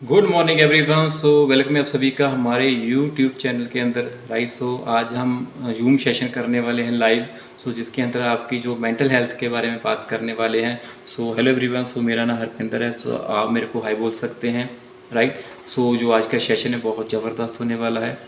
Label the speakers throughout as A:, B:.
A: Good morning everyone. Welcome है आप सभी का हमारे यूट्यूब चैनल के अंदर। राइट, आज हम जूम सेशन करने वाले हैं लाइव। जिसके अंदर आपकी जो मेंटल हेल्थ के बारे में बात करने वाले हैं। Hello everyone. मेरा नाम हरपिंदर है। आप मेरे को हाई बोल सकते हैं। राइट, जो आज का सेशन है बहुत ज़बरदस्त होने वाला है।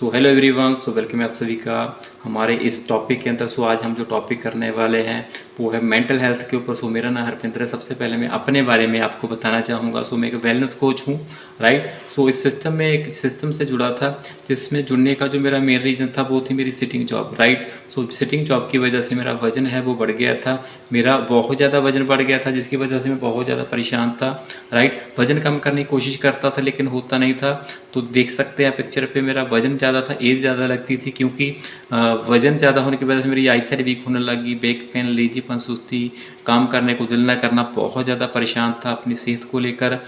A: Hello everyone. वेलकम है आप सभी का हमारे इस टॉपिक के अंदर। आज हम जो टॉपिक करने वाले हैं वो है मेंटल हेल्थ के ऊपर। मेरा नाम हरपिंदर है। सबसे पहले मैं अपने बारे में आपको बताना चाहूँगा। मैं एक वेलनेस कोच हूँ। राइट, इस सिस्टम में एक सिस्टम से जुड़ा था जिसमें जुड़ने का जो मेरा मेन रीज़न था वो थी मेरी sitting job. Right, sitting job की वजह से मेरा वज़न है वो बढ़ गया था। मेरा बहुत ज़्यादा वज़न बढ़ गया था जिसकी वजह से मैं बहुत ज़्यादा परेशान था। राइट, वज़न कम करने की कोशिश करता था लेकिन होता नहीं था। तो देख सकते हैं पिक्चर पे मेरा वज़न ज़्यादा था, एज ज़्यादा लगती थी, क्योंकि वज़न ज़्यादा होने की वजह से मेरी आई साइड वीक होने लगी, बैक पेन, लेजीपन, सुस्ती, काम करने को दिल ना करना, बहुत ज़्यादा परेशान था अपनी सेहत को लेकर।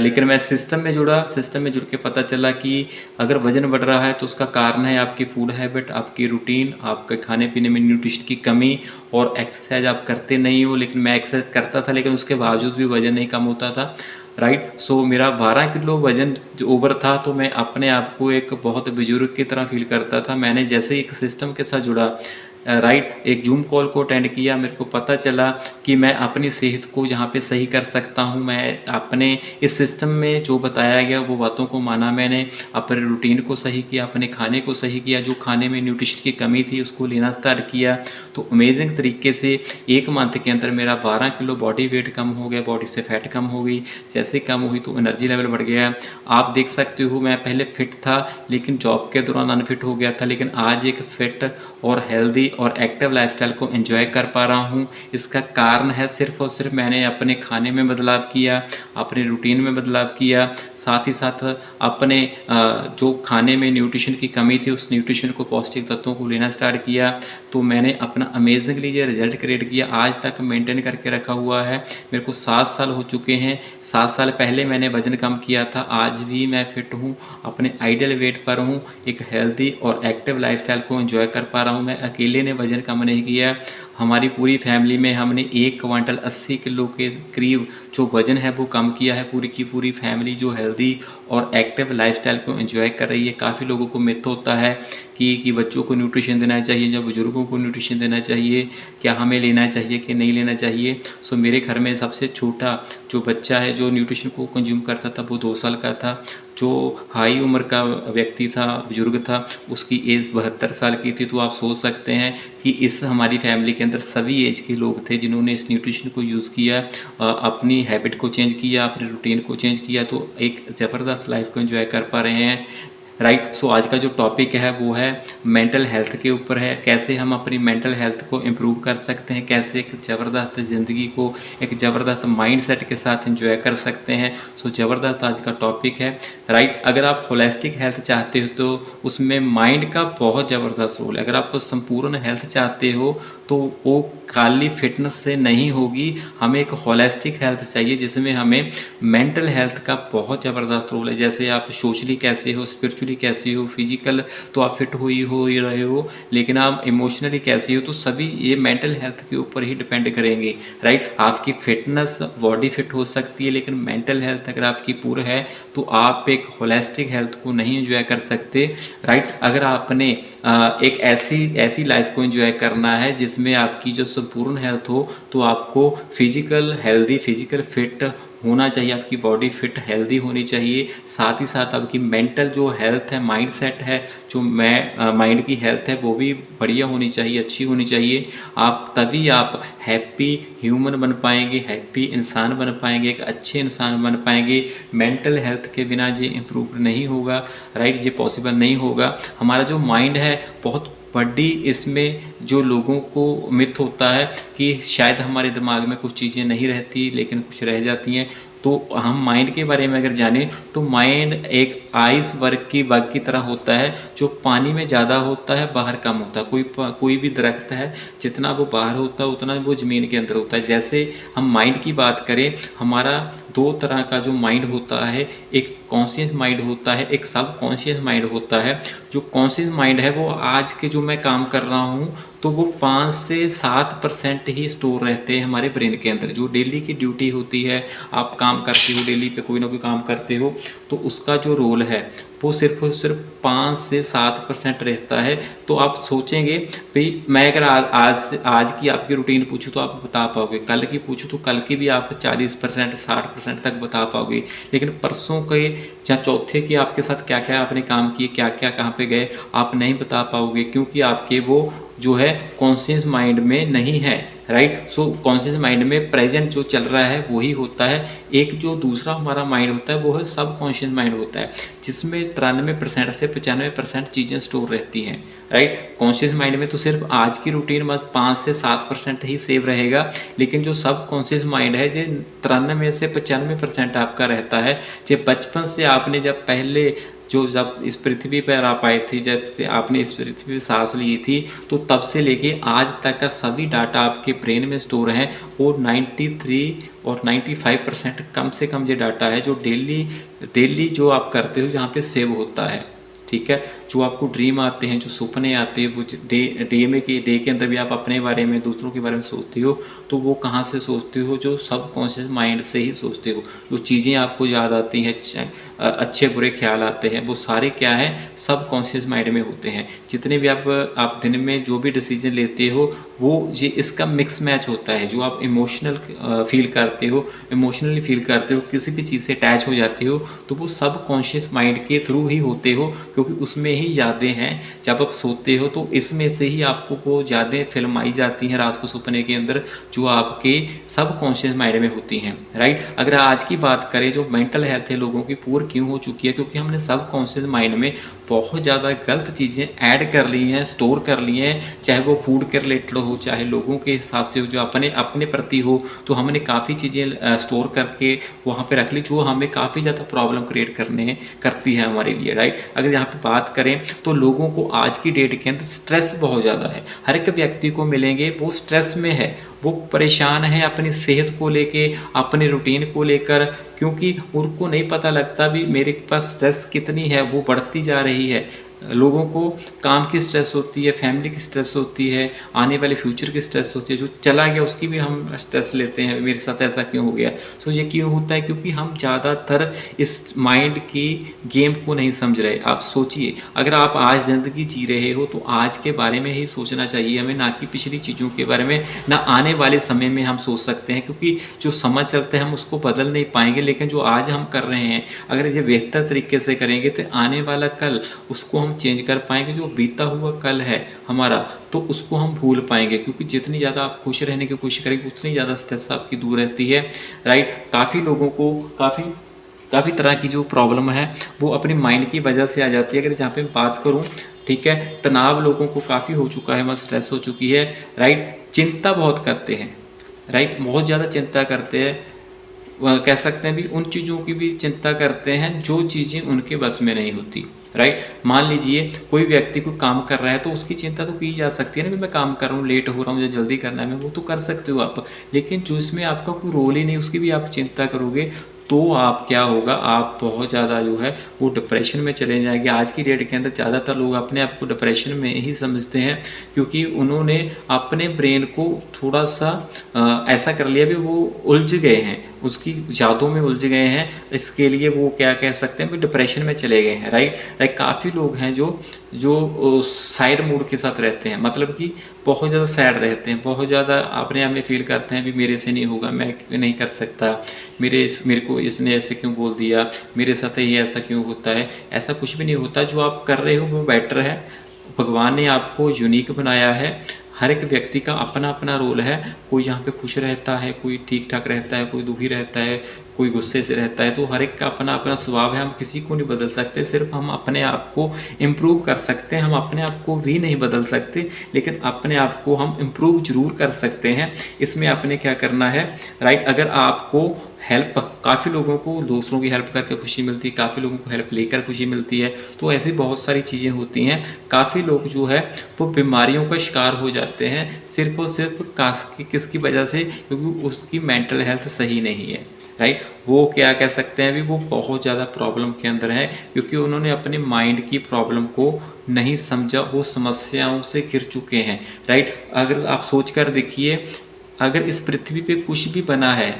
A: लेकिन मैं सिस्टम में जुड़ा। सिस्टम में जुड़ के पता चला कि अगर वज़न बढ़ रहा है तो उसका कारण है आपकी फूड हैबिट, आपकी रूटीन, आपके खाने पीने में न्यूट्रिशन की कमी, और एक्सरसाइज आप करते नहीं हो। लेकिन मैं एक्सरसाइज करता था लेकिन उसके बावजूद भी वज़न नहीं कम होता था। राइट, मेरा 12 किलो वज़न जो ओवर था, तो मैं अपने आप को एक बहुत बुजुर्ग की तरह फील करता था। मैंने जैसे ही एक सिस्टम के साथ जुड़ा, राइट, एक जूम कॉल को अटेंड किया, मेरे को पता चला कि मैं अपनी सेहत को यहाँ पे सही कर सकता हूँ। मैं अपने इस सिस्टम में जो बताया गया वो बातों को माना मैंने, अपने रूटीन को सही किया, अपने खाने को सही किया, जो खाने में न्यूट्रिशन की कमी थी उसको लेना स्टार्ट किया। तो अमेजिंग तरीके से 1 मंथ के अंदर मेरा 12 किलो बॉडी वेट कम हो गया, बॉडी से फैट कम हो गई। जैसे कम हुई तो एनर्जी लेवल बढ़ गया। आप देख सकते हो मैं पहले फिट था लेकिन जॉब के दौरान अनफिट हो गया था, लेकिन आज एक फिट और हेल्दी और एक्टिव लाइफस्टाइल को एंजॉय कर पा रहा हूँ। इसका कारण है सिर्फ और सिर्फ मैंने अपने खाने में बदलाव किया, अपने रूटीन में बदलाव किया, साथ ही साथ अपने जो खाने में न्यूट्रिशन की कमी थी उस न्यूट्रिशन को, पौष्टिक तत्वों को लेना स्टार्ट किया। तो मैंने अपना अमेजिंगली ये रिजल्ट क्रिएट किया, आज तक मेंटेन करके रखा हुआ है। मेरे को 7 साल हो चुके हैं। 7 साल पहले मैंने वज़न कम किया था, आज भी मैं फिट हूँ, अपने आइडियल वेट पर हूँ, एक हेल्दी और एक्टिव लाइफस्टाइल को एंजॉय कर पा रहा हूँ। मैं अकेले ने वज़न कम नहीं किया, हमारी पूरी फैमिली में हमने 1 क्विंटल 80 किलो के करीब जो वज़न है वो कम किया है। पूरी की पूरी फैमिली जो हेल्दी और एक्टिव लाइफस्टाइल को एंजॉय कर रही है। काफ़ी लोगों को मिथ होता है कि बच्चों को न्यूट्रिशन देना चाहिए या बुज़ुर्गों को न्यूट्रिशन देना चाहिए, क्या हमें लेना चाहिए कि नहीं लेना चाहिए। मेरे घर में सबसे छोटा जो बच्चा है जो न्यूट्रिशन को कंज्यूम करता था वो 2 साल का था। जो हाई उम्र का व्यक्ति था, बुजुर्ग था, उसकी एज 72 साल की थी। तो आप सोच सकते हैं कि इस हमारी फैमिली के अंदर सभी एज के लोग थे जिन्होंने इस न्यूट्रिशन को यूज़ किया, अपनी हैबिट को चेंज किया, अपने रूटीन को चेंज किया, तो एक ज़बरदस्त लाइफ को एंजॉय कर पा रहे हैं। राइट, आज का जो टॉपिक है वो है मेंटल हेल्थ के ऊपर है। कैसे हम अपनी मेंटल हेल्थ को इम्प्रूव कर सकते हैं, कैसे एक ज़बरदस्त ज़िंदगी को एक ज़बरदस्त माइंडसेट के साथ एंजॉय कर सकते हैं। ज़बरदस्त आज का टॉपिक है। राइट, अगर आप होलिस्टिक हेल्थ चाहते हो तो उसमें माइंड का बहुत ज़बरदस्त रोल है। अगर आप संपूर्ण हेल्थ चाहते हो तो वो खाली फिटनेस से नहीं होगी, हमें एक होलिस्टिक हेल्थ चाहिए जिसमें हमें मेंटल हेल्थ का बहुत ज़बरदस्त रोल है। जैसे आप सोशली कैसे हो, स्पिरिचुअली कैसे हो, फिजिकल तो आप फिट हो ही रहे हो, लेकिन आप इमोशनली कैसे हो, तो सभी ये मेंटल हेल्थ के ऊपर ही डिपेंड करेंगे। राइट, आपकी फिटनेस बॉडी फिट हो सकती है लेकिन मेंटल हेल्थ अगर आपकी पूरी है तो आप एक होलिस्टिक हेल्थ को नहीं एंजॉय कर सकते। राइट, अगर आपने एक ऐसी लाइफ को एंजॉय करना है जिसमें आपकी जो संपूर्ण हेल्थ हो, तो आपको फिजिकल हेल्दी, फिजिकल फिट होना चाहिए, आपकी बॉडी फिट हेल्दी होनी चाहिए। साथ ही साथ आपकी मेंटल जो हेल्थ है, माइंड सेट है, जो माइंड की हेल्थ है वो भी बढ़िया होनी चाहिए, अच्छी होनी चाहिए। तभी आप हैप्पी ह्यूमन बन पाएंगे, हैप्पी इंसान बन पाएंगे, एक अच्छे इंसान बन पाएंगे। मेंटल हेल्थ के बिना ये इम्प्रूव नहीं होगा। राइट, ये पॉसिबल नहीं होगा। हमारा जो माइंड है बहुत बड़ी, इसमें जो लोगों को मिथ होता है कि शायद हमारे दिमाग में कुछ चीज़ें नहीं रहती लेकिन कुछ रह जाती हैं। तो हम माइंड के बारे में अगर जानें तो माइंड एक आइस वर्क की बग की तरह होता है, जो पानी में ज़्यादा होता है, बाहर कम होता है। कोई भी दरख्त है, जितना वो बाहर होता है उतना वो ज़मीन के अंदर होता है। जैसे हम माइंड की बात करें, हमारा दो तरह का जो माइंड होता है, एक कॉन्शियस माइंड होता है, एक सब कॉन्शियस माइंड होता है। जो कॉन्शियस माइंड है वो आज के जो मैं काम कर रहा हूँ तो वो 5 से 7% ही स्टोर रहते हैं हमारे ब्रेन के अंदर। जो डेली की ड्यूटी होती है, आप काम करते हो, डेली पे कोई ना कोई काम करते हो, तो उसका जो रोल है वो सिर्फ और सिर्फ 5 से 7% रहता है। तो आप सोचेंगे भाई, मैं अगर आज की आपकी रूटीन पूछूँ तो आप बता पाओगे, कल की पूछूँ तो कल की भी आप 40% 60% तक बता पाओगे, लेकिन परसों के या चौथे की आपके साथ क्या क्या आपने काम किए, क्या क्या कहाँ पे गए, आप नहीं बता पाओगे, क्योंकि आपके वो जो है कॉन्शियस माइंड में नहीं है। राइट। सो कॉन्शियस माइंड में प्रेजेंट जो चल रहा है वही होता है। एक जो दूसरा हमारा माइंड होता है वो है सब कॉन्शियस माइंड होता है, जिसमें 93% से 95% चीज़ें स्टोर रहती हैं। राइट। कॉन्शियस माइंड में तो सिर्फ आज की रूटीन में 5 से 7% ही सेव रहेगा, लेकिन जो सब कॉन्शियस माइंड है जो 93 से 95% आपका रहता है। जब बचपन से आपने जब पहले जब इस पृथ्वी पर आप आए थे, जब से आपने इस पृथ्वी पर सांस ली थी, तो तब से लेके आज तक का सभी डाटा आपके ब्रेन में स्टोर है। और 93 और 95% कम से कम ये डाटा है जो डेली जो आप करते हो यहाँ पे सेव होता है। ठीक है। जो आपको ड्रीम आते हैं, जो सपने आते हैं, वो डे के अंदर भी आप अपने बारे में, दूसरों के बारे में सोचते हो, तो वो कहाँ से सोचते हो? जो सब कॉन्शियस माइंड से ही सोचते हो। जो चीज़ें आपको याद आती हैं, अच्छे बुरे ख्याल आते हैं, वो सारे क्या हैं? सब कॉन्शियस माइंड में होते हैं। जितने भी आप दिन में जो भी डिसीजन लेते हो, वो ये इसका मिक्स मैच होता है। जो आप इमोशनल फील करते हो, इमोशनली फील करते हो, किसी भी चीज़ से अटैच हो जाते हो, तो वो सब कॉन्शियस माइंड के थ्रू ही होते हो, क्योंकि उसमें ही यादें हैं। जब आप सोते हो तो इसमें से ही आपको वो यादें फिल्माई जाती हैं रात को सपने के अंदर, जो आपके सब कॉन्शियस माइंड में होती हैं। राइट। अगर आज की बात करें, जो मेंटल हेल्थ है लोगों की पुअर क्यों हो चुकी है? क्योंकि हमने सब कॉन्शियस माइंड में बहुत ज़्यादा गलत चीज़ें ऐड कर ली हैं, स्टोर कर ली हैं। चाहे वो फूड के रिलेटेड हो, चाहे लोगों के हिसाब से हो, जो अपने प्रति हो, तो हमने काफ़ी चीज़ें स्टोर करके वहाँ पे रख ली, जो हमें काफ़ी ज़्यादा प्रॉब्लम क्रिएट करती है हमारे लिए। राइट। अगर यहाँ पे बात करें तो लोगों को आज की डेट के अंदर स्ट्रेस बहुत ज़्यादा है। हर एक व्यक्ति को मिलेंगे वो स्ट्रेस में है, वो परेशान है अपनी सेहत को लेके, अपने रूटीन को लेकर, क्योंकि उनको नहीं पता लगता भी मेरे पास स्ट्रेस कितनी है, वो बढ़ती जा रही है। लोगों को काम की स्ट्रेस होती है, फैमिली की स्ट्रेस होती है, आने वाले फ्यूचर की स्ट्रेस होती है, जो चला गया उसकी भी हम स्ट्रेस लेते हैं, मेरे साथ ऐसा क्यों हो गया। सो ये क्यों होता है? क्योंकि हम ज़्यादातर इस माइंड की गेम को नहीं समझ रहे। आप सोचिए, अगर आप आज ज़िंदगी जी रहे हो तो आज के बारे में ही सोचना चाहिए हमें, ना कि पिछली चीज़ों के बारे में, ना आने वाले समय में हम सोच सकते हैं, क्योंकि जो समय चलते हैं हम उसको बदल नहीं पाएंगे। लेकिन जो आज हम कर रहे हैं, अगर ये बेहतर तरीके से करेंगे तो आने वाला कल उसको हम चेंज कर पाएंगे। जो बीता हुआ कल है हमारा, तो उसको हम भूल पाएंगे, क्योंकि जितनी ज़्यादा आप खुश रहने की कोशिश करेंगे उतनी ज़्यादा स्ट्रेस आपकी दूर रहती है। राइट। काफ़ी लोगों को काफ़ी तरह की जो प्रॉब्लम है वो अपने माइंड की वजह से आ जाती है। अगर जहाँ पे बात करूँ, ठीक है, तनाव लोगों को काफ़ी हो चुका है, वहाँ स्ट्रेस हो चुकी है। राइट। चिंता बहुत करते हैं। राइट। बहुत ज़्यादा चिंता करते हैं, कह सकते हैं भी उन चीज़ों की भी चिंता करते हैं जो चीज़ें उनके बस में नहीं होती। राइट। मान लीजिए कोई व्यक्ति को काम कर रहा है तो उसकी चिंता तो की जा सकती है ना, भी मैं काम कर रहा हूँ, लेट हो रहा हूँ, मुझे जल्दी करना है, मैं वो तो कर सकते हो आप। लेकिन जो इसमें आपका कोई रोल ही नहीं, उसकी भी आप चिंता करोगे तो आप क्या होगा, आप बहुत ज़्यादा जो है वो डिप्रेशन में चले जाएंगे। आज की डेट के अंदर ज़्यादातर लोग अपने आप को डिप्रेशन में ही समझते हैं, क्योंकि उन्होंने अपने ब्रेन को थोड़ा सा ऐसा कर लिया भी वो उलझ गए हैं, उसकी यादों में उलझ गए हैं। इसके लिए वो क्या कह सकते हैं, डिप्रेशन में चले गए हैं। राइट। काफ़ी लोग हैं जो साइड मूड के साथ रहते हैं, मतलब कि बहुत ज़्यादा सैड रहते हैं, बहुत ज़्यादा अपने आप में फील करते हैं भी मेरे से नहीं होगा, मैं नहीं कर सकता, मेरे को इसने ऐसे क्यों बोल दिया, मेरे साथ ये ऐसा क्यों होता है। ऐसा कुछ भी नहीं होता, जो आप कर रहे हो वो बेटर है। भगवान ने आपको यूनिक बनाया है। हर एक व्यक्ति का अपना अपना रोल है। कोई यहाँ पे खुश रहता है, कोई ठीक ठाक रहता है, कोई दुखी रहता है, कोई गुस्से से रहता है। तो हर एक का अपना अपना स्वभाव है, हम किसी को नहीं बदल सकते। सिर्फ हम अपने आप को इम्प्रूव कर सकते हैं। हम अपने आप को भी नहीं बदल सकते, लेकिन अपने आप को हम इम्प्रूव जरूर कर सकते हैं। इसमें आपने क्या करना है, राइट। अगर आपको हेल्प, काफ़ी लोगों को दूसरों की हेल्प करके खुशी मिलती है, काफ़ी लोगों को हेल्प लेकर खुशी मिलती है। तो ऐसी बहुत सारी चीज़ें होती हैं। काफ़ी लोग जो है वो बीमारियों का शिकार हो जाते हैं सिर्फ और सिर्फ किसकी वजह से, क्योंकि उसकी मेंटल हेल्थ सही नहीं है, राइट। वो क्या कह सकते हैं, अभी वो बहुत ज़्यादा प्रॉब्लम के अंदर है, क्योंकि उन्होंने अपने माइंड की प्रॉब्लम को नहीं समझा, वो समस्याओं से घिर चुके हैं, राइट। अगर आप सोच कर देखिए, अगर इस पृथ्वी पे कुछ भी बना है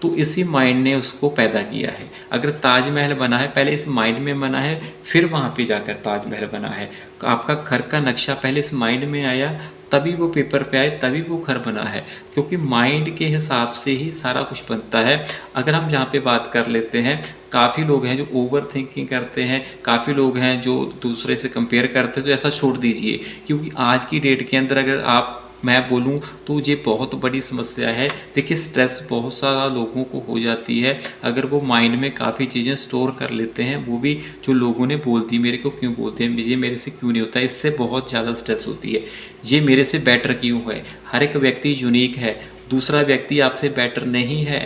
A: तो इसी माइंड ने उसको पैदा किया है। अगर ताजमहल बना है, पहले इस माइंड में बना है, फिर वहाँ पे जाकर ताजमहल बना है। आपका घर का नक्शा पहले इस माइंड में आया, तभी वो पेपर पे आए, तभी वो घर बना है, क्योंकि माइंड के हिसाब से ही सारा कुछ बनता है। अगर हम यहाँ पे बात कर लेते हैं, काफ़ी लोग हैं जो ओवर थिंकिंग करते हैं, काफ़ी लोग हैं जो दूसरे से कंपेयर करते हैं, तो ऐसा छोड़ दीजिए, क्योंकि आज की डेट के अंदर अगर मैं बोलूँ तो ये बहुत बड़ी समस्या है। देखिए, स्ट्रेस बहुत सारा लोगों को हो जाती है, अगर वो माइंड में काफ़ी चीज़ें स्टोर कर लेते हैं, वो भी जो लोगों ने बोल दी, मेरे को क्यों बोलते हैं, ये मेरे से क्यों नहीं होता, इससे बहुत ज़्यादा स्ट्रेस होती है। ये मेरे से बेटर क्यों है। हर एक व्यक्ति यूनिक है, दूसरा व्यक्ति आपसे बेटर नहीं है।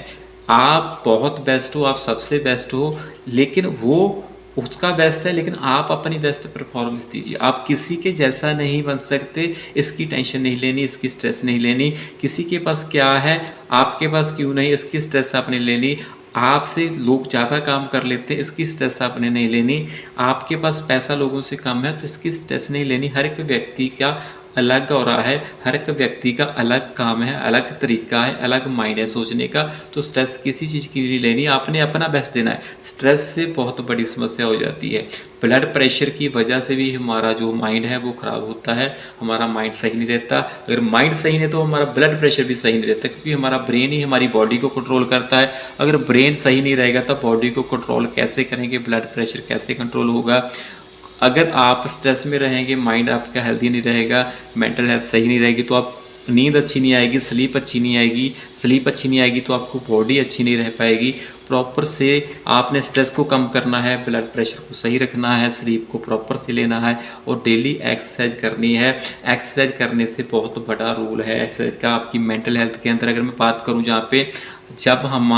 A: आप बहुत बेस्ट हो, आप सबसे बेस्ट हो, लेकिन वो उसका बेस्ट है, लेकिन आप अपनी बेस्ट परफॉर्मेंस दीजिए। आप किसी के जैसा नहीं बन सकते, इसकी टेंशन नहीं लेनी, इसकी स्ट्रेस नहीं लेनी। किसी के पास क्या है, आपके पास क्यों नहीं, इसकी स्ट्रेस आपने लेनी। आपसे लोग ज़्यादा काम कर लेते हैं, इसकी स्ट्रेस आपने नहीं लेनी। आपके पास पैसा लोगों से कम है, तो इसकी स्ट्रेस नहीं लेनी। हर एक व्यक्ति का अलग हो रहा है, हर एक व्यक्ति का अलग काम है, अलग तरीका है, अलग माइंड है सोचने का। तो स्ट्रेस किसी चीज़ की नहीं लेनी, आपने अपना बेस्ट देना है। स्ट्रेस से बहुत बड़ी समस्या हो जाती है। ब्लड प्रेशर की वजह से भी हमारा जो माइंड है वो ख़राब होता है, हमारा माइंड सही नहीं रहता। अगर माइंड सही नहीं तो हमारा ब्लड प्रेशर भी सही नहीं रहता, क्योंकि हमारा ब्रेन ही हमारी बॉडी को कंट्रोल करता है। अगर ब्रेन सही नहीं रहेगा तो बॉडी को कंट्रोल कैसे करेंगे, ब्लड प्रेशर कैसे कंट्रोल होगा। अगर आप स्ट्रेस में रहेंगे, माइंड आपका हेल्दी नहीं रहेगा, मेंटल हेल्थ सही नहीं रहेगी, तो आप नींद अच्छी नहीं आएगी, स्लीप अच्छी नहीं आएगी। स्लीप अच्छी नहीं आएगी तो आपको बॉडी अच्छी नहीं रह पाएगी। प्रॉपर से आपने स्ट्रेस को कम करना है, ब्लड प्रेशर को सही रखना है, स्लीप को प्रॉपर से लेना है और डेली एक्सरसाइज करनी है। एक्सरसाइज करने से बहुत बड़ा रोल है एक्सरसाइज का आपकी मेंटल हेल्थ के अंदर। अगर मैं बात करूं, जहाँ पे जब हम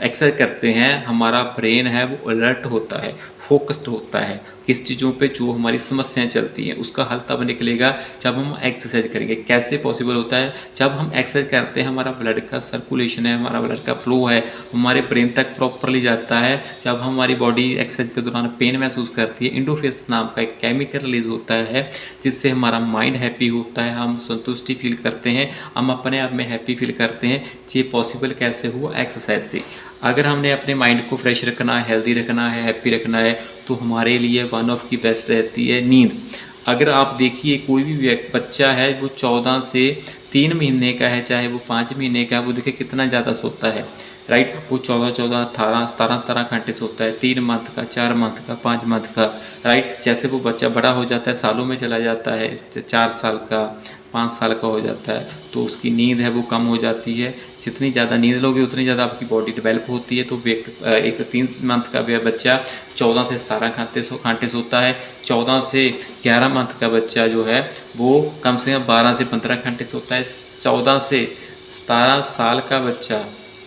A: एक्सरसाइज करते हैं, हमारा ब्रेन है वो अलर्ट होता है, फोकस्ड होता है किस चीज़ों पे, जो हमारी समस्याएं चलती हैं उसका हल तब निकलेगा जब हम एक्सरसाइज करेंगे। कैसे पॉसिबल होता है, जब हम एक्सरसाइज करते हैं, हमारा ब्लड का सर्कुलेशन है, हमारा ब्लड का फ्लो है, हमारे ब्रेन तक प्रॉपरली जाता है। जब हमारी बॉडी एक्सरसाइज के दौरान पेन महसूस करती है, इंडोफेस नाम का एक केमिकल रिलीज होता है, जिससे हमारा माइंड हैप्पी होता है, हम संतुष्टि फील करते हैं, हम अपने आप में हैप्पी फील करते हैं। ये पॉसिबल कैसे हुआ, एक्सरसाइज से। अगर हमने अपने माइंड को फ्रेश रखना है, हेल्दी रखना है, हैप्पी रखना है, तो हमारे लिए वन ऑफ की बेस्ट रहती है नींद। अगर आप देखिए, कोई भी बच्चा है वो 14 से 3 महीने का है, चाहे वो 5 महीने का है, वो देखिए कितना ज़्यादा सोता है, राइट। वो 14 18 17 घंटे सोता है। 3 मंथ का, 4 मंथ का, 5 मंथ का, राइट। जैसे वो बच्चा बड़ा हो जाता है, सालों में चला जाता है, 4 साल का, 5 साल का हो जाता है, तो उसकी नींद है वो कम हो जाती है। जितनी ज़्यादा नींद लोगे उतनी ज़्यादा आपकी बॉडी डेवलप होती है। तो एक 3 मंथ का भी बच्चा 14 से 17 घंटे सोता है। 14 से 11 मंथ का बच्चा जो है वो कम से कम 12 से 15 घंटे सोता है। 14 से 17 साल का बच्चा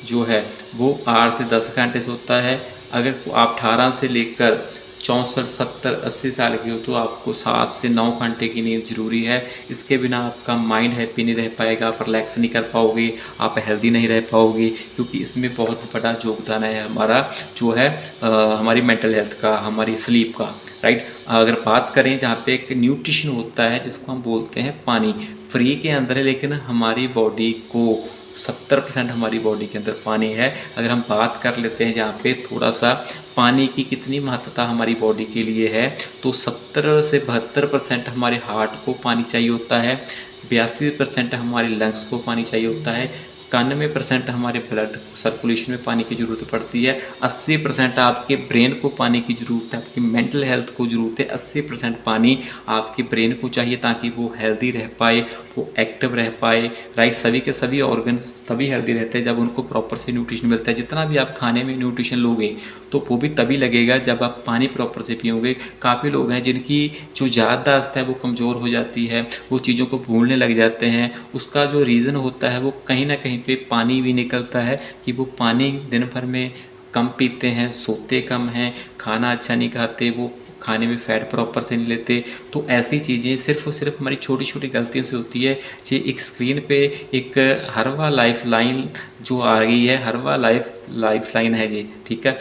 A: जो है वो 8 से 10 घंटे सोता है। अगर आप 18 से लेकर 64, 70, 80 साल की हो तो आपको 7 से 9 घंटे की नींद ज़रूरी है। इसके बिना आपका माइंड हैप्पी नहीं रह पाएगा, आप रिलैक्स नहीं कर पाओगे, आप हेल्दी नहीं रह पाओगे, क्योंकि इसमें बहुत बड़ा योगदान है हमारा जो है हमारी मेंटल हेल्थ का, हमारी स्लीप का, राइट। अगर बात करें जहाँ पे एक न्यूट्रिशन होता है जिसको हम बोलते हैं पानी, फ्री के अंदर है, लेकिन हमारी बॉडी को 70% हमारी बॉडी के अंदर पानी है। अगर हम बात कर लेते हैं जहाँ पे थोड़ा सा पानी की कितनी महत्वता हमारी बॉडी के लिए है, तो 70 से 72% हमारे हार्ट को पानी चाहिए होता है, 82% हमारे लंग्स को पानी चाहिए होता है, 91% हमारे ब्लड सर्कुलेशन में पानी की ज़रूरत पड़ती है, 80% आपके ब्रेन को पानी की ज़रूरत है, आपकी मेंटल हेल्थ को ज़रूरत है। 80% पानी आपके ब्रेन को चाहिए ताकि वो हेल्दी रह पाए, वो एक्टिव रह पाए, राइट। सभी के सभी ऑर्गन्स तभी हेल्दी रहते हैं जब उनको प्रॉपर से न्यूट्रिशन मिलता है। जितना भी आप खाने में न्यूट्रिशन लोगे तो वो भी तभी लगेगा जब आप पानी प्रॉपर से पियोगे। काफ़ी लोग हैं जिनकी जो याददाश्त है वो कमज़ोर हो जाती है, वो चीज़ों को भूलने लग जाते हैं। उसका जो रीज़न होता है वो कहीं ना कहीं पे पानी भी निकलता है कि वो पानी दिन भर में कम पीते हैं, सोते कम हैं, खाना अच्छा नहीं खाते, वो खाने में फ़ैट प्रॉपर से नहीं लेते। तो ऐसी चीज़ें सिर्फ़ और सिर्फ हमारी छोटी छोटी गलतियों से होती है। जी एक स्क्रीन पे एक हरवा लाइफ लाइन जो आ गई है, हरवा लाइफ लाइन है जी, ठीक है,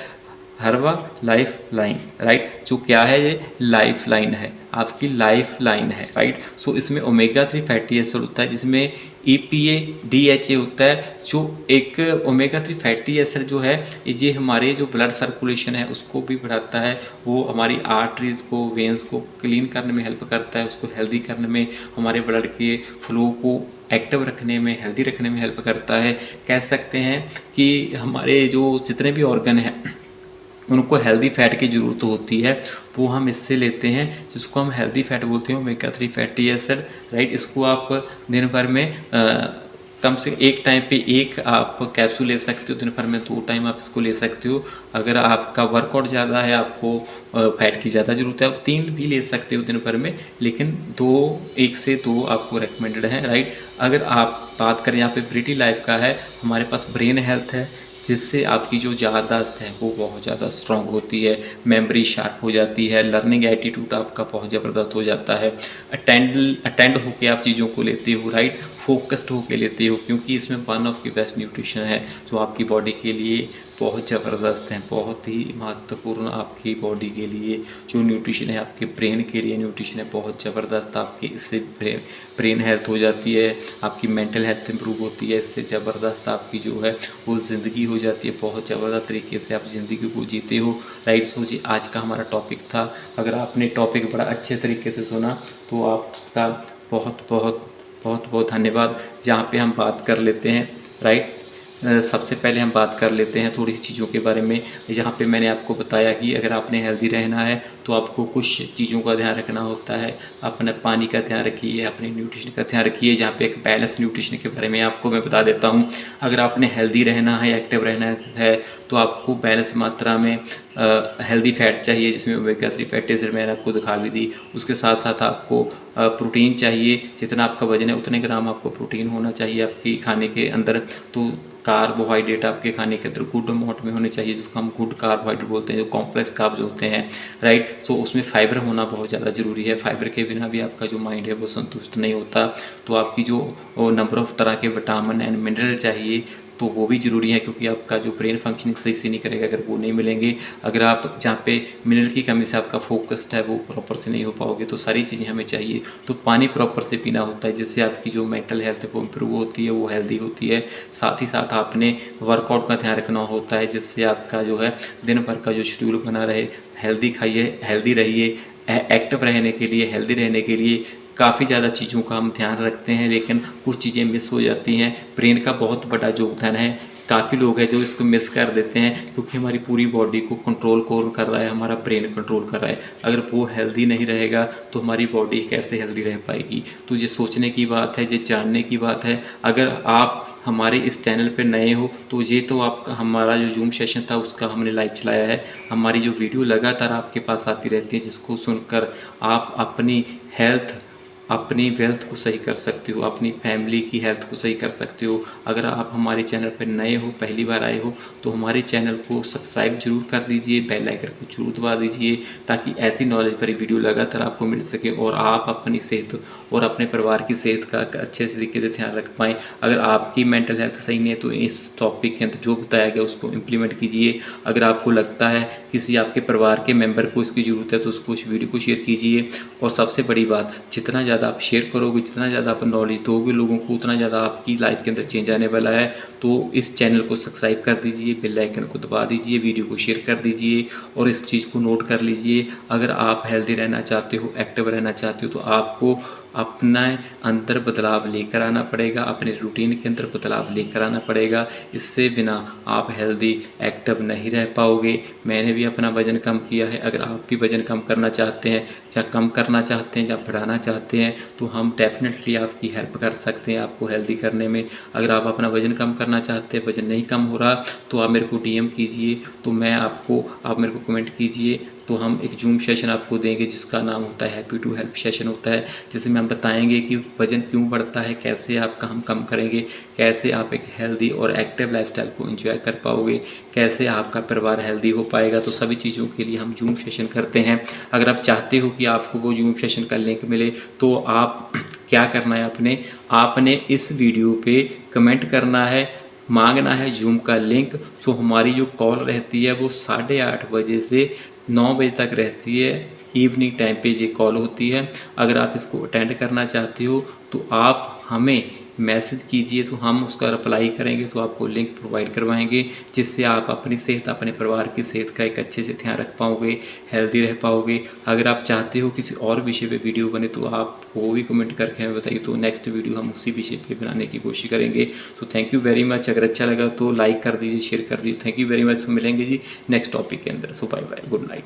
A: हरवा लाइफ लाइन, राइट। जो क्या है, ये लाइफ लाइन है, आपकी लाइफ लाइन है, राइट। सो इसमें ओमेगा 3 फैटी एसिड होता है, जिसमें EPA DHA होता है। जो एक ओमेगा 3 फैटी एसिड जो है, ये हमारे जो ब्लड सर्कुलेशन है उसको भी बढ़ाता है। वो हमारी आर्टरीज़ को, वेन्स को क्लीन करने में हेल्प करता है, उसको हेल्दी करने में, हमारे ब्लड के फ्लो को एक्टिव रखने में, हेल्दी रखने में हेल्प करता है। कह सकते हैं कि हमारे जो जितने भी ऑर्गन हैं उनको हेल्दी फैट की ज़रूरत होती है, वो हम इससे लेते हैं, जिसको हम हेल्दी फैट बोलते हैं, ओमेगा 3 फैटी एसिड, राइट। इसको आप दिन भर में कम से एक टाइम पे एक आप कैप्सूल ले सकते हो, दिन भर में 2 टाइम आप इसको ले सकते हो। अगर आपका वर्कआउट ज़्यादा है, आपको फैट की ज़्यादा ज़रूरत है, आप 3 भी ले सकते हो दिन भर में, लेकिन 1 से 2 आपको रिकमेंडेड है, राइट। अगर आप बात करें यहाँ पे ब्रिटी लाइफ का है, हमारे पास ब्रेन हेल्थ है, जिससे आपकी जो याददाश्त है वो बहुत ज़्यादा स्ट्रांग होती है, मेमोरी शार्प हो जाती है, लर्निंग एटीट्यूड आपका बहुत ज़बरदस्त हो जाता है, अटेंड होके आप चीज़ों को लेते हो, राइट, फोकस्ड होके लेते हो, क्योंकि इसमें वन ऑफ की बेस्ट न्यूट्रिशन है जो आपकी बॉडी के लिए बहुत ज़बरदस्त है, बहुत ही महत्वपूर्ण आपकी बॉडी के लिए जो न्यूट्रिशन है, आपके ब्रेन के लिए न्यूट्रिशन है बहुत ज़बरदस्त। आपकी इससे ब्रेन हेल्थ हो जाती है, आपकी मेंटल हेल्थ इंप्रूव होती है, इससे ज़बरदस्त आपकी जो है वो ज़िंदगी हो जाती है, बहुत ज़बरदस्त तरीके से आप ज़िंदगी को जीते हो, राइट। सो जी आज का हमारा टॉपिक था। अगर आपने टॉपिक बड़ा अच्छे तरीके से सुना तो आप उसका बहुत बहुत बहुत बहुत धन्यवाद। जहाँ पे हम बात कर लेते हैं, राइट, सबसे पहले हम बात कर लेते हैं थोड़ी सी चीज़ों के बारे में। यहाँ पे मैंने आपको बताया कि अगर आपने हेल्दी रहना है तो आपको कुछ चीज़ों का ध्यान रखना होता है। अपने पानी का ध्यान रखिए, अपने न्यूट्रिशन का ध्यान रखिए। जहाँ पे एक बैलेंस न्यूट्रिशन के बारे में आपको मैं बता देता हूँ। अगर आपने हेल्दी रहना है, एक्टिव रहना है, तो आपको बैलेंस मात्रा में हेल्दी फैट चाहिए, जिसमें ओमेगा 3 फैटी एसिड मैंने आपको दिखा भी दी। उसके साथ साथ आपको प्रोटीन चाहिए, जितना आपका वजन है उतने ग्राम आपको प्रोटीन होना चाहिए आपकी खाने के अंदर। तो कार्बोहाइड्रेट आपके खाने के अंदर गुड अमाउंट में होने चाहिए, जिसको हम गुड कार्बोहाइड्रेट बोलते हैं, जो कॉम्प्लेक्स कार्ब्स होते हैं, राइट। सो उसमें फाइबर होना बहुत ज़्यादा ज़रूरी है। फाइबर के बिना भी आपका जो माइंड है वो संतुष्ट नहीं होता। तो आपकी जो नंबर ऑफ़ तरह के विटामिन एंड मिनरल चाहिए तो वो भी ज़रूरी है, क्योंकि आपका जो ब्रेन फंक्शनिंग सही से नहीं करेगा अगर वो नहीं मिलेंगे। अगर आप जहाँ पे मिनरल की कमी से आपका फोकस्ड है वो प्रॉपर से नहीं हो पाओगे। तो सारी चीज़ें हमें चाहिए। तो पानी प्रॉपर से पीना होता है, जिससे आपकी जो मेंटल हेल्थ है वो इम्प्रूव होती है, वो हेल्दी होती है। साथ ही साथ आपने वर्कआउट का ध्यान रखना होता है, जिससे आपका जो है दिन भर का जो शेड्यूल बना रहे। हेल्दी खाइए, हेल्दी रहिए, एक्टिव रहने के लिए, हेल्दी रहने के लिए काफ़ी ज़्यादा चीज़ों का हम ध्यान रखते हैं, लेकिन कुछ चीज़ें मिस हो जाती हैं। ब्रेन का बहुत बड़ा योगदान है। काफ़ी लोग हैं जो इसको मिस कर देते हैं, क्योंकि हमारी पूरी बॉडी को कंट्रोल कौन कर रहा है, हमारा ब्रेन कंट्रोल कर रहा है। अगर वो हेल्दी नहीं रहेगा तो हमारी बॉडी कैसे हेल्दी रह पाएगी। तो ये सोचने की बात है, ये जानने की बात है। अगर आप हमारे इस चैनल पे नए हो तो ये तो आपका हमारा जो जूम सेशन था उसका हमने लाइव चलाया है। हमारी जो वीडियो लगातार आपके पास आती रहती है, जिसको सुनकर आप अपनी हेल्थ, अपनी वेल्थ को सही कर सकते हो, अपनी फैमिली की हेल्थ को सही कर सकते हो। अगर आप हमारे चैनल पर नए हो, पहली बार आए हो, तो हमारे चैनल को सब्सक्राइब जरूर कर दीजिए, बेल आइकन को जरूर दबा दीजिए, ताकि ऐसी नॉलेज भरी वीडियो लगातार आपको मिल सके और आप अपनी सेहत और अपने परिवार की सेहत का अच्छे तरीके से ध्यान रख पाएँ। अगर आपकी मेंटल हेल्थ सही नहीं है तो इस टॉपिक के अंदर जो बताया गया उसको इम्प्लीमेंट कीजिए। अगर आपको लगता है किसी आपके परिवार के मेंबर को इसकी ज़रूरत है तो उसको इस वीडियो को शेयर कीजिए। और सबसे बड़ी बात, जितना ज़्यादा आप शेयर करोगे, जितना ज़्यादा आप नॉलेज दोगे लोगों को, उतना ज़्यादा आपकी लाइफ के अंदर चेंज आने वाला है। तो इस चैनल को सब्सक्राइब कर दीजिए, बेल आइकन को दबा दीजिए, वीडियो को शेयर कर दीजिए और इस चीज़ को नोट कर लीजिए। अगर आप हेल्दी रहना चाहते हो, एक्टिव रहना चाहते हो, तो आपको अपना अंदर बदलाव लेकर आना पड़ेगा, अपने रूटीन के अंदर बदलाव लेकर आना पड़ेगा। इससे बिना आप हेल्दी, एक्टिव नहीं रह पाओगे। मैंने भी अपना वज़न कम किया है। अगर आप भी वज़न कम करना चाहते हैं, या कम करना चाहते हैं या बढ़ाना चाहते हैं, तो हम डेफिनेटली आपकी हेल्प कर सकते हैं आपको हेल्दी करने में। अगर आप अपना वज़न कम करना चाहते हैं, वज़न नहीं कम हो रहा, तो आप मेरे को DM कीजिए, तो मैं आप मेरे को कमेंट कीजिए, तो हम एक जूम सेशन आपको देंगे जिसका नाम होता है हैप्पी टू हेल्प सेशन होता है, जिसमें हम बताएंगे कि वज़न क्यों बढ़ता है, कैसे आपका हम कम करेंगे, कैसे आप एक हेल्दी और एक्टिव लाइफस्टाइल को एंजॉय कर पाओगे, कैसे आपका परिवार हेल्दी हो पाएगा। तो सभी चीज़ों के लिए हम जूम सेशन करते हैं। अगर आप चाहते हो कि आपको वो जूम सेशन का लिंक मिले तो आप क्या करना है, आपने इस वीडियो पे कमेंट करना है, मांगना है जूम का लिंक। तो हमारी जो कॉल रहती है वो 8:30 बजे से 9 बजे तक रहती है, इवनिंग टाइम पे ये कॉल होती है। अगर आप इसको अटेंड करना चाहते हो तो आप हमें मैसेज कीजिए, तो हम उसका रिप्लाई करेंगे, तो आपको लिंक प्रोवाइड करवाएंगे, जिससे आप अपनी सेहत, अपने परिवार की सेहत का एक अच्छे से ध्यान रख पाओगे, हेल्दी रह पाओगे। अगर आप चाहते हो किसी और विषय पे वीडियो बने तो आप वो भी कमेंट करके हमें बताइए, तो नेक्स्ट वीडियो हम उसी विषय पे बनाने की कोशिश करेंगे। तो थैंक यू वेरी मच। अगर अच्छा लगा तो लाइक कर दीजिए, शेयर कर दीजिए। Thank you very much. मिलेंगे जी नेक्स्ट टॉपिक के अंदर। सो बाय बाय, गुड नाइट।